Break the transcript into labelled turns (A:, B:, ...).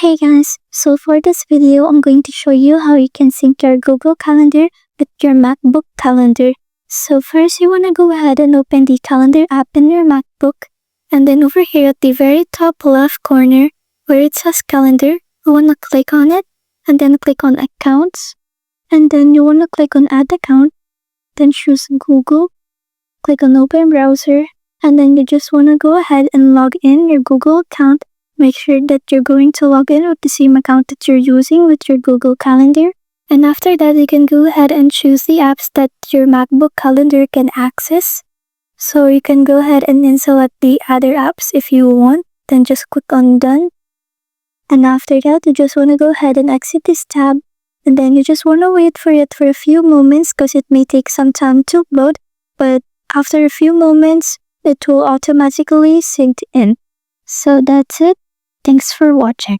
A: Hey guys, so for this video, I'm going to show you how you can sync your Google Calendar with your MacBook Calendar. So first, you want to go ahead and open the Calendar app in your MacBook. And then over here at the very top left corner, where it says Calendar, you want to click on it. And then click on Accounts. And then you want to click on Add Account. Then choose Google. Click on Open Browser. And then you just want to go ahead and log in your Google account. Make sure that you're going to log in with the same account that you're using with your Google Calendar. And after that, you can go ahead and choose the apps that your MacBook Calendar can access. So you can go ahead and select the other apps if you want. Then just click on Done. And after that, you just want to go ahead and exit this tab. And then you just want to wait for it for a few moments because it may take some time to load. But after a few moments, it will automatically sync in. So that's it. Thanks for watching.